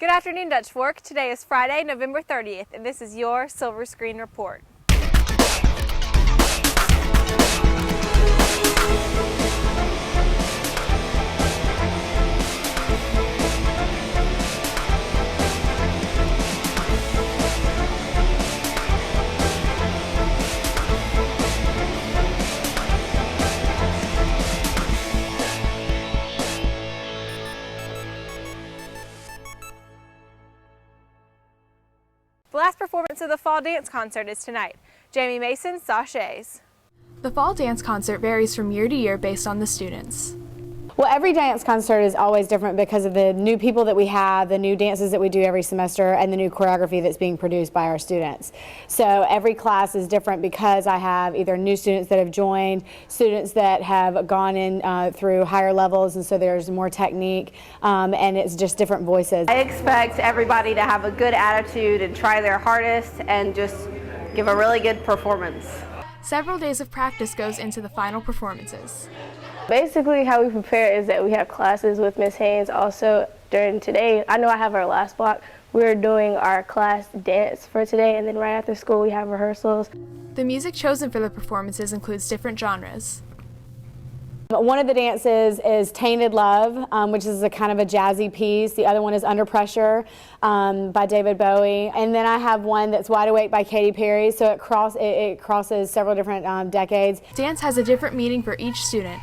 Good afternoon, Dutch Fork. Today is Friday, November 30th, and this is your Silver Screen Report. The last performance of the fall dance concert is tonight. Jamie Mason, Sachets. The fall dance concert varies from year to year based on the students. Well, every dance concert is always different because of the new people that we have, the new dances that we do every semester, and the new choreography that's being produced by our students. So every class is different because I have either new students that have joined, students that have gone in through higher levels, and so there's more technique, and it's just different voices. I expect everybody to have a good attitude and try their hardest and just give a really good performance. Several days of practice goes into the final performances. Basically, how we prepare is that we have classes with Miss Haynes. Also, during today, I know I have our last block, we're doing our class dance for today, and then right after school we have rehearsals. The music chosen for the performances includes different genres. One of the dances is Tainted Love, which is a kind of a jazzy piece. The other one is Under Pressure by David Bowie. And then I have one that's Wide Awake by Katy Perry, so it crosses several different decades. Dance has a different meaning for each student.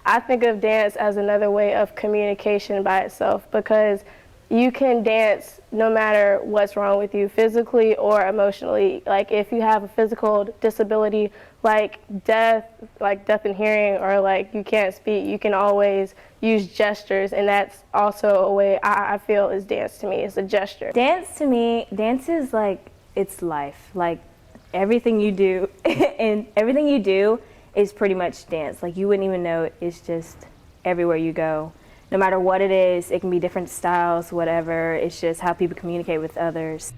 I think of dance as another way of communication by itself, because you can dance no matter what's wrong with you physically or emotionally. Like if you have a physical disability like deaf in hearing, or like you can't speak, you can always use gestures, and that's also a way I feel is dance to me. It's a gesture. Dance to me, dance is like, it's life. Like everything you do and everything you do is pretty much dance. Like you wouldn't even know it. It's just everywhere you go. No matter what it is, it can be different styles, whatever. It's just how people communicate with others.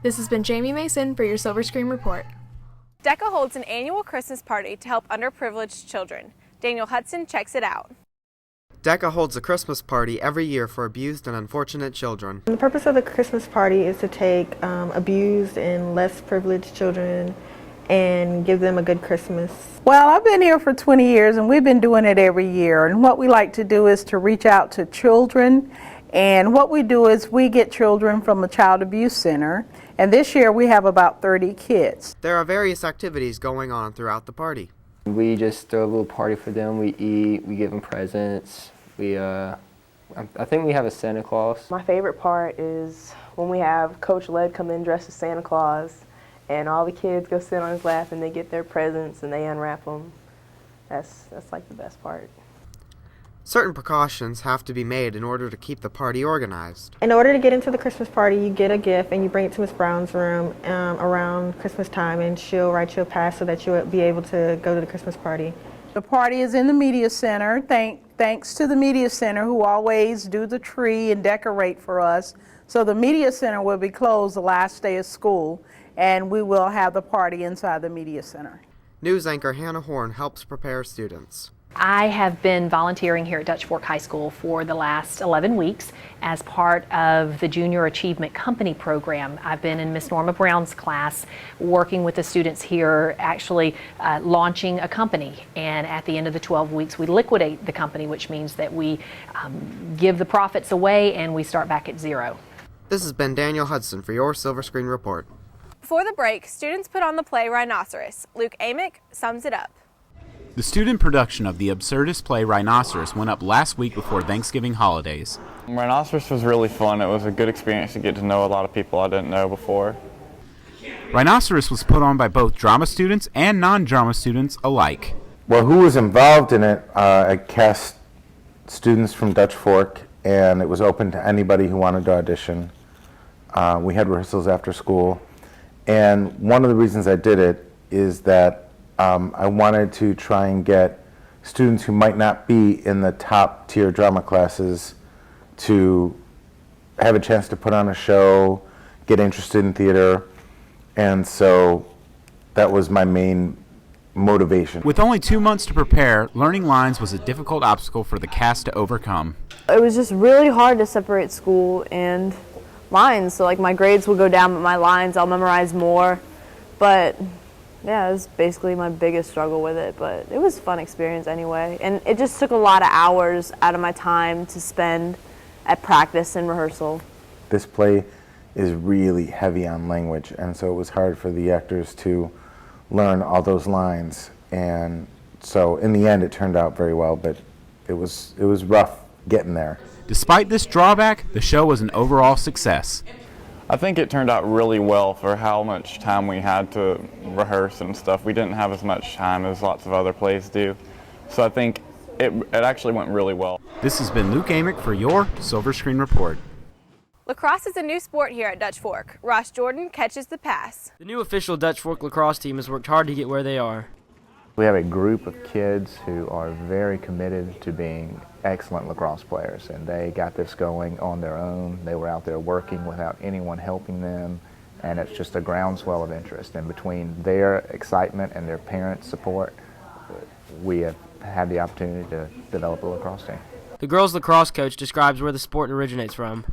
This has been Jamie Mason for your Silver Screen Report. DECA holds an annual Christmas party to help underprivileged children. Daniel Hudson checks it out. DECA holds a Christmas party every year for abused and unfortunate children. The purpose of the Christmas party is to take abused and less privileged children and give them a good Christmas. Well, I've been here for 20 years and we've been doing it every year, and what we like to do is to reach out to children, and what we do is we get children from a child abuse center, and this year we have about 30 kids. There are various activities going on throughout the party. We just throw a little party for them. We eat, we give them presents. I think we have a Santa Claus. My favorite part is when we have Coach Led come in dressed as Santa Claus, and all the kids go sit on his lap and they get their presents and they unwrap them. That's like the best part. Certain precautions have to be made in order to keep the party organized. In order to get into the Christmas party, you get a gift and you bring it to Miss Brown's room around Christmas time, and she'll write you a pass so that you'll be able to go to the Christmas party. The party is in the Media Center. Thanks to the Media Center, who always do the tree and decorate for us. So the Media Center will be closed the last day of school, and we will have the party inside the Media Center. News anchor Hannah Horn helps prepare students. I have been volunteering here at Dutch Fork High School for the last 11 weeks as part of the Junior Achievement Company program. I've been in Miss Norma Brown's class working with the students here, actually launching a company, and at the end of the 12 weeks we liquidate the company, which means that we give the profits away and we start back at zero. This has been Daniel Hudson for your Silver Screen Report. Before the break, students put on the play Rhinoceros. Luke Amick sums it up. The student production of the absurdist play Rhinoceros went up last week before Thanksgiving holidays. Rhinoceros was really fun. It was a good experience to get to know a lot of people I didn't know before. Rhinoceros was put on by both drama students and non-drama students alike. Well, who was involved in it? I cast students from Dutch Fork, and it was open to anybody who wanted to audition. We had rehearsals after school, and one of the reasons I did it is that I wanted to try and get students who might not be in the top tier drama classes to have a chance to put on a show, get interested in theater, and so that was my main motivation. With only 2 months to prepare, learning lines was a difficult obstacle for the cast to overcome. It was just really hard to separate school and lines. So like my grades will go down, but my lines I'll memorize more. But yeah, it was basically my biggest struggle with it, but it was a fun experience anyway. And it just took a lot of hours out of my time to spend at practice and rehearsal. This play is really heavy on language, and so it was hard for the actors to learn all those lines. And so in the end it turned out very well, but it was rough getting there. Despite this drawback, the show was an overall success. I think it turned out really well for how much time we had to rehearse and stuff. We didn't have as much time as lots of other plays do. So I think it actually went really well. This has been Luke Amick for your Silver Screen Report. Lacrosse is a new sport here at Dutch Fork. Ross Jordan catches the pass. The new official Dutch Fork lacrosse team has worked hard to get where they are. We have a group of kids who are very committed to being excellent lacrosse players, and they got this going on their own. They were out there working without anyone helping them, and it's just a groundswell of interest. And between their excitement and their parents' support, we have had the opportunity to develop a lacrosse team. The girls' lacrosse coach describes where the sport originates from.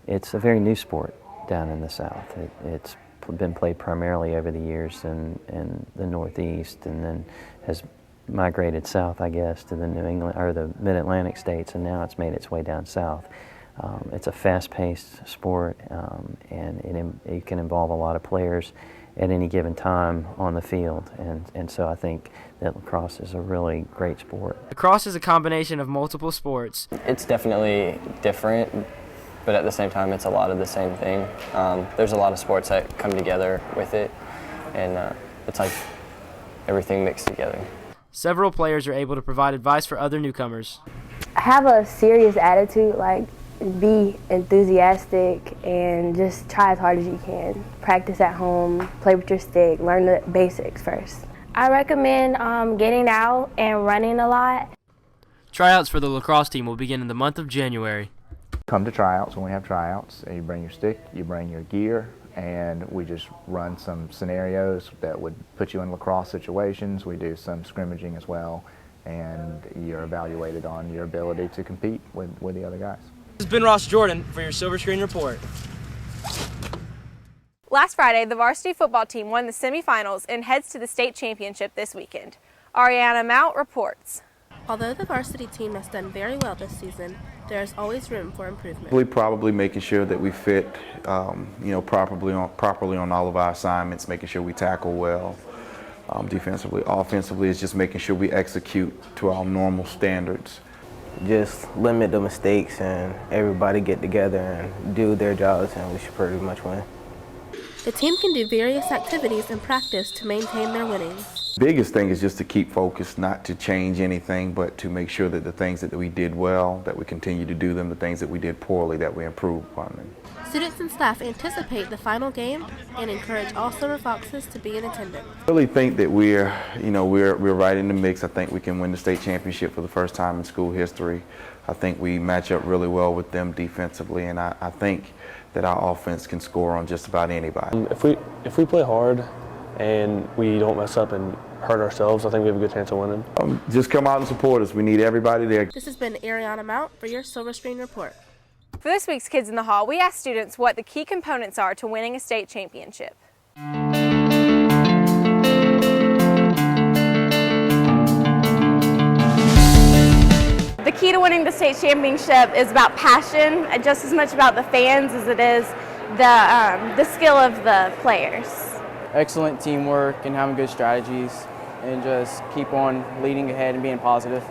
It's a very new sport down in the South. It's been played primarily over the years in the Northeast, and then has migrated south, I guess, to the New England or the Mid-Atlantic states, and now it's made its way down south. It's a fast-paced sport, and it can involve a lot of players at any given time on the field, and so I think that lacrosse is a really great sport. Lacrosse is a combination of multiple sports. It's definitely different, but at the same time it's a lot of the same thing. There's a lot of sports that come together with it, and it's like everything mixed together. Several players are able to provide advice for other newcomers. Have a serious attitude, like be enthusiastic and just try as hard as you can. Practice at home, play with your stick, learn the basics first. I recommend getting out and running a lot. Tryouts for the lacrosse team will begin in the month of January. Come to tryouts when we have tryouts. You bring your stick, you bring your gear, and we just run some scenarios that would put you in lacrosse situations. We do some scrimmaging as well, and you're evaluated on your ability to compete with the other guys. This has been Ross Jordan for your Silver Screen Report. Last Friday, the varsity football team won the semifinals and heads to the state championship this weekend. Ariana Mount reports. Although the varsity team has done very well this season, there is always room for improvement. We're probably making sure that we fit, properly on all of our assignments, making sure we tackle well. Defensively, offensively, it's just making sure we execute to our normal standards. Just limit the mistakes and everybody get together and do their jobs, and we should pretty much win. The team can do various activities in practice to maintain their winnings. Biggest thing is just to keep focused, not to change anything, but to make sure that the things that we did well, that we continue to do them, the things that we did poorly, that we improve upon them. Students and staff anticipate the final game and encourage all Silver Foxes to be in attendance. I really think that we're right in the mix. I think we can win the state championship for the first time in school history. I think we match up really well with them defensively, and I think that our offense can score on just about anybody. If we play hard and we don't mess up and hurt ourselves, I think we have a good chance of winning. Just come out and support us. We need everybody there. This has been Ariana Mount for your Silver Screen Report. For this week's Kids in the Hall, we asked students what the key components are to winning a state championship. The key to winning the state championship is about passion, just as much about the fans as it is the skill of the players. Excellent teamwork and having good strategies, and just keep on leading ahead and being positive.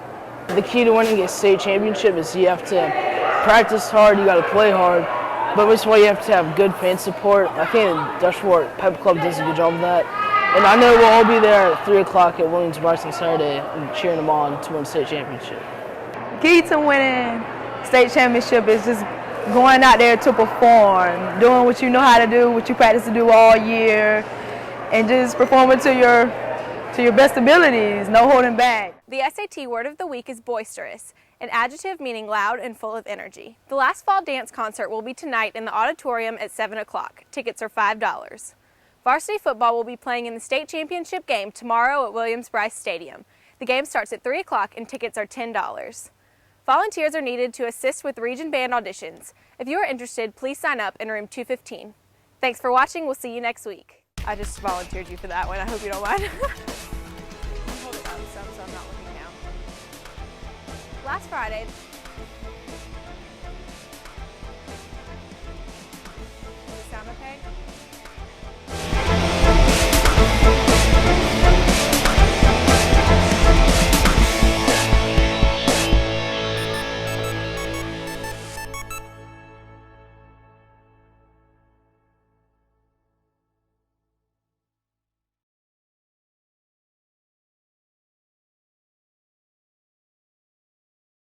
The key to winning a state championship is you have to practice hard, you got to play hard, but most of all you have to have good fan support. I think Dutch Fork Pep Club does a good job of that. And I know we'll all be there at 3 o'clock at Williams-Bryce on Saturday and cheering them on to win the state championship. Key to winning state championship is just going out there to perform, doing what you know how to do, what you practice to do all year, and just performing to your best abilities, no holding back. The SAT word of the week is boisterous, an adjective meaning loud and full of energy. The last fall dance concert will be tonight in the auditorium at 7 o'clock. Tickets are $5. Varsity football will be playing in the state championship game tomorrow at Williams-Brice Stadium. The game starts at 3 o'clock and tickets are $10. Volunteers are needed to assist with region band auditions. If you are interested, please sign up in room 215. Thanks for watching. We'll see you next week. I just volunteered you for that one. I hope you don't mind. Hold it up so I'm not looking down. Last Friday,